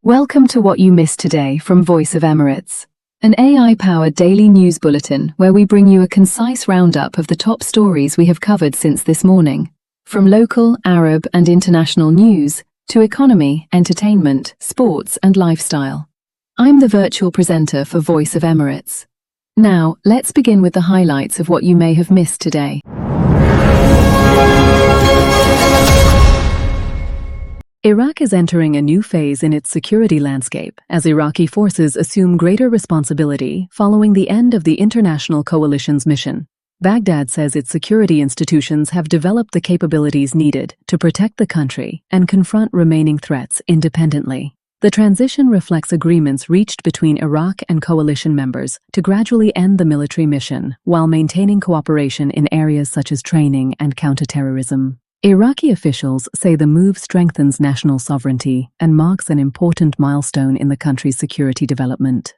Welcome to What You Missed Today from Voice of Emirates, an AI-powered daily news bulletin where we bring you a concise roundup of the top stories we have covered since this morning. From local, Arab and international news to economy, entertainment, sports and lifestyle. I'm the virtual presenter for Voice of Emirates. Now, let's begin with the highlights of what you may have missed today. Iraq is entering a new phase in its security landscape as Iraqi forces assume greater responsibility following the end of the international coalition's mission. Baghdad says its security institutions have developed the capabilities needed to protect the country and confront remaining threats independently. The transition reflects agreements reached between Iraq and coalition members to gradually end the military mission while maintaining cooperation in areas such as training and counterterrorism. Iraqi officials say the move strengthens national sovereignty and marks an important milestone in the country's security development.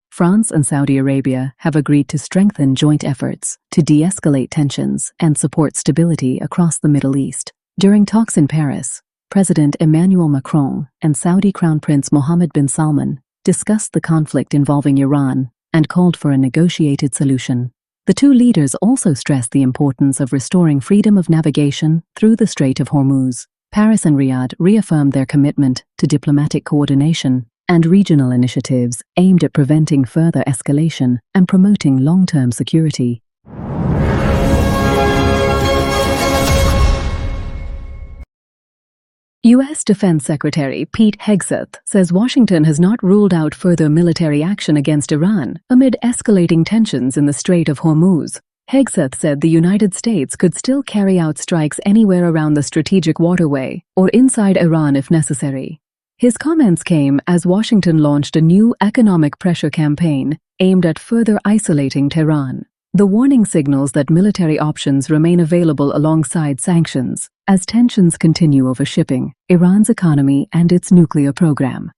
France and Saudi Arabia have agreed to strengthen joint efforts to de-escalate tensions and support stability across the Middle East. During talks in Paris, President Emmanuel Macron and Saudi Crown Prince Mohammed bin Salman discussed the conflict involving Iran and called for a negotiated solution. The two leaders also stressed the importance of restoring freedom of navigation through the Strait of Hormuz. Paris and Riyadh reaffirmed their commitment to diplomatic coordination and regional initiatives aimed at preventing further escalation and promoting long-term security. U.S. Defense Secretary Pete Hegseth says Washington has not ruled out further military action against Iran amid escalating tensions in the Strait of Hormuz. Hegseth said the United States could still carry out strikes anywhere around the strategic waterway or inside Iran if necessary. His comments came as Washington launched a new economic pressure campaign aimed at further isolating Tehran. The warning signals that military options remain available alongside sanctions as tensions continue over shipping, Iran's economy and its nuclear program.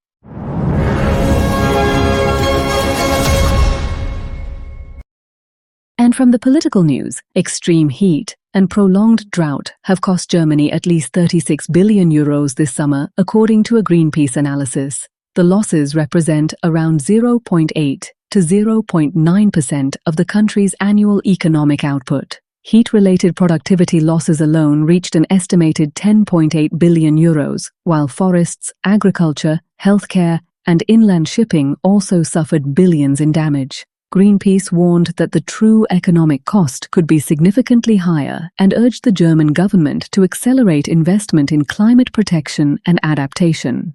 And from the political news, extreme heat and prolonged drought have cost Germany at least €36 billion this summer, according to a Greenpeace analysis. The losses represent around 0.8 to 0.9% of the country's annual economic output. Heat-related productivity losses alone reached an estimated €10.8 billion, while forests, agriculture, healthcare, and inland shipping also suffered billions in damage. Greenpeace warned that the true economic cost could be significantly higher and urged the German government to accelerate investment in climate protection and adaptation.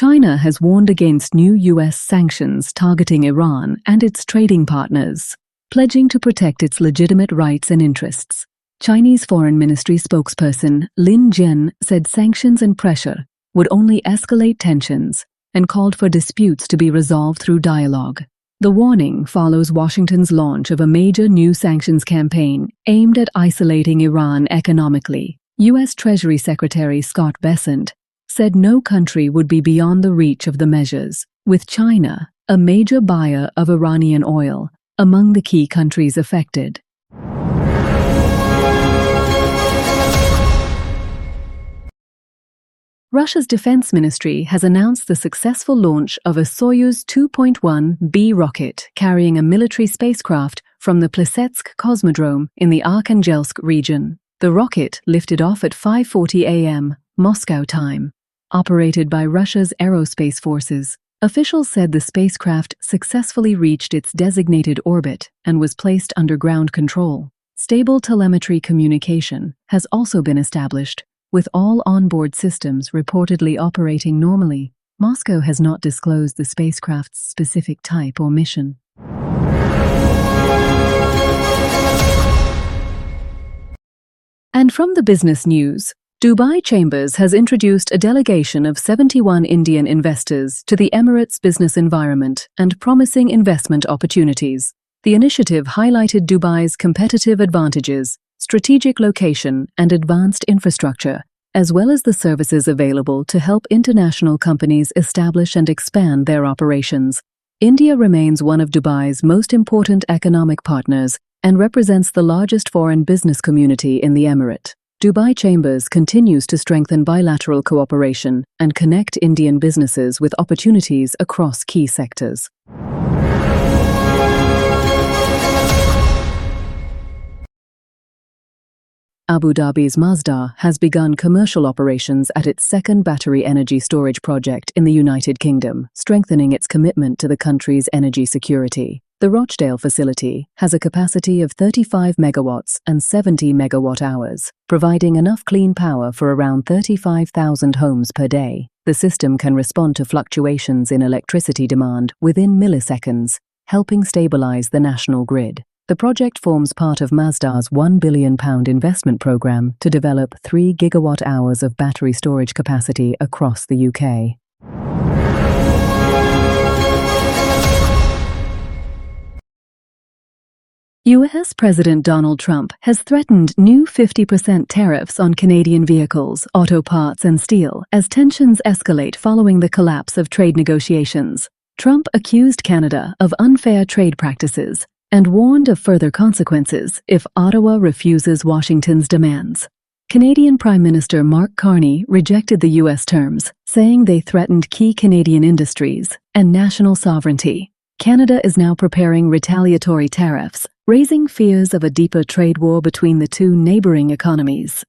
China has warned against new U.S. sanctions targeting Iran and its trading partners, pledging to protect its legitimate rights and interests. Chinese Foreign Ministry spokesperson Lin Jian said sanctions and pressure would only escalate tensions and called for disputes to be resolved through dialogue. The warning follows Washington's launch of a major new sanctions campaign aimed at isolating Iran economically. U.S. Treasury Secretary Scott Bessent said no country would be beyond the reach of the measures, with China, a major buyer of Iranian oil, among the key countries affected. Russia's defense ministry has announced the successful launch of a Soyuz 2.1B rocket carrying a military spacecraft from the Plesetsk Cosmodrome in the Arkhangelsk region. The rocket lifted off at 5:40 a.m. Moscow time, operated by Russia's aerospace forces. Officials said the spacecraft successfully reached its designated orbit and was placed under ground control. Stable telemetry communication has also been established, with all onboard systems reportedly operating normally. Moscow has not disclosed the spacecraft's specific type or mission. And from the business news, Dubai Chambers has introduced a delegation of 71 Indian investors to the Emirates business environment and promising investment opportunities. The initiative highlighted Dubai's competitive advantages, strategic location, and advanced infrastructure, as well as the services available to help international companies establish and expand their operations. India remains one of Dubai's most important economic partners and represents the largest foreign business community in the Emirate. Dubai Chambers continues to strengthen bilateral cooperation and connect Indian businesses with opportunities across key sectors. Abu Dhabi's Masdar has begun commercial operations at its second battery energy storage project in the United Kingdom, strengthening its commitment to the country's energy security. The Rochdale facility has a capacity of 35 megawatts and 70 megawatt hours, providing enough clean power for around 35,000 homes per day. The system can respond to fluctuations in electricity demand within milliseconds, helping stabilize the national grid. The project forms part of Masdar's £1 billion investment program to develop 3 gigawatt-hours of battery storage capacity across the UK. US President Donald Trump has threatened new 50% tariffs on Canadian vehicles, auto parts and steel as tensions escalate following the collapse of trade negotiations. Trump accused Canada of unfair trade practices and warned of further consequences if Ottawa refuses Washington's demands. Canadian Prime Minister Mark Carney rejected the U.S. terms, saying they threatened key Canadian industries and national sovereignty. Canada is now preparing retaliatory tariffs, raising fears of a deeper trade war between the two neighboring economies.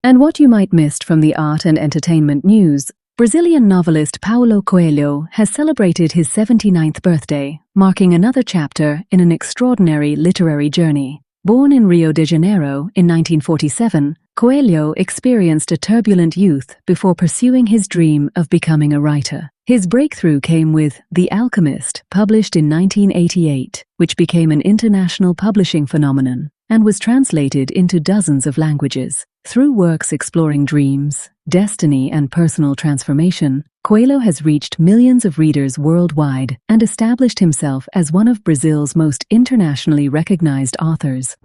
And what you might missed from the art and entertainment news: Brazilian novelist Paulo Coelho has celebrated his 79th birthday, marking another chapter in an extraordinary literary journey. Born in Rio de Janeiro in 1947, Coelho experienced a turbulent youth before pursuing his dream of becoming a writer. His breakthrough came with The Alchemist, published in 1988, which became an international publishing phenomenon and was translated into dozens of languages. Through works exploring dreams, destiny, and personal transformation, Coelho has reached millions of readers worldwide and established himself as one of Brazil's most internationally recognized authors.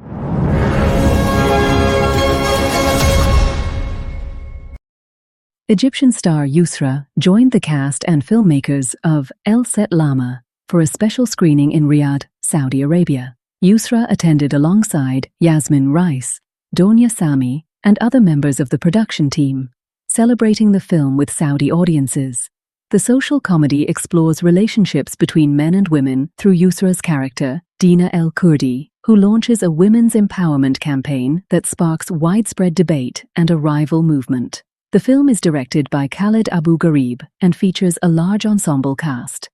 Egyptian star Yusra joined the cast and filmmakers of El Set Lama for a special screening in Riyadh, Saudi Arabia. Yusra attended alongside Yasmin Rice, Donia Sami, and other members of the production team, celebrating the film with Saudi audiences. The social comedy explores relationships between men and women through Yusra's character, Dina El Kurdi, who launches a women's empowerment campaign that sparks widespread debate and a rival movement. The film is directed by Khaled Abu Gharib and features a large ensemble cast.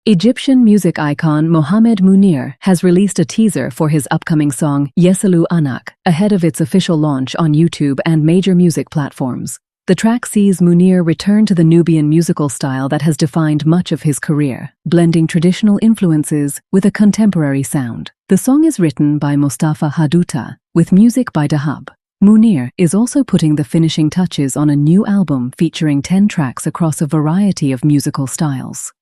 Egyptian music icon Mohamed Munir has released a teaser for his upcoming song Yesalu Anak ahead of its official launch on YouTube and major music platforms. The track sees Munir return to the Nubian musical style that has defined much of his career, blending traditional influences with a contemporary sound. The song is written by Mustafa Haduta, with music by Dahab. Munir is also putting the finishing touches on a new album featuring 10 tracks across a variety of musical styles.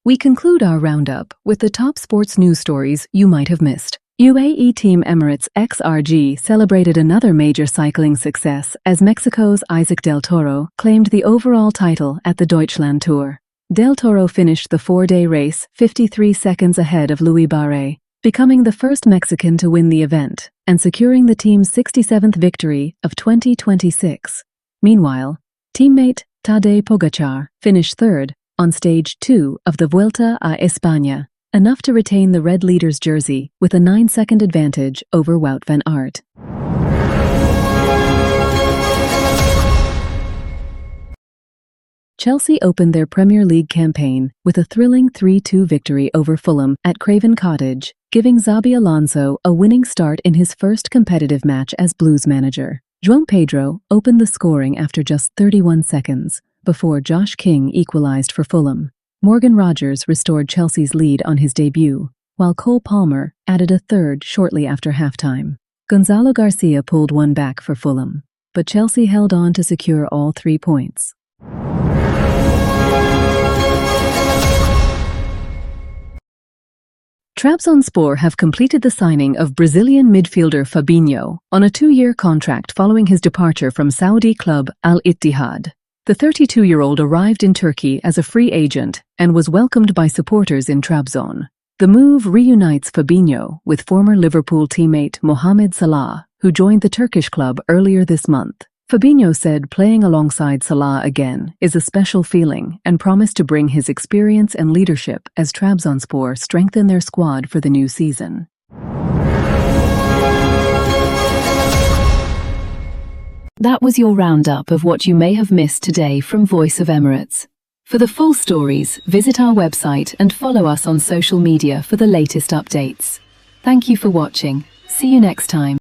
We conclude our roundup with the top sports news stories you might have missed. UAE Team Emirates XRG celebrated another major cycling success as Mexico's Isaac Del Toro claimed the overall title at the Deutschland Tour. Del Toro finished the 4-day race 53 seconds ahead of Luis Barre, becoming the first Mexican to win the event and securing the team's 67th victory of 2026. Meanwhile, teammate Tadej Pogačar finished third on stage 2 of the Vuelta a España, enough to retain the red leader's jersey with a 9-second advantage over Wout van Aert. Chelsea opened their Premier League campaign with a thrilling 3-2 victory over Fulham at Craven Cottage, giving Xabi Alonso a winning start in his first competitive match as Blues manager. João Pedro opened the scoring after just 31 seconds, before Josh King equalized for Fulham. Morgan Rogers restored Chelsea's lead on his debut, while Cole Palmer added a third shortly after halftime. Gonzalo Garcia pulled one back for Fulham, but Chelsea held on to secure all 3 points. Trabzonspor have completed the signing of Brazilian midfielder Fabinho on a 2-year contract following his departure from Saudi club Al-Ittihad. The 32-year-old arrived in Turkey as a free agent and was welcomed by supporters in Trabzon. The move reunites Fabinho with former Liverpool teammate Mohamed Salah, who joined the Turkish club earlier this month. Fabinho said playing alongside Salah again is a special feeling and promised to bring his experience and leadership as Trabzonspor strengthen their squad for the new season. That was your roundup of what you may have missed today from Voice of Emirates. For the full stories, visit our website and follow us on social media for the latest updates. Thank you for watching. See you next time.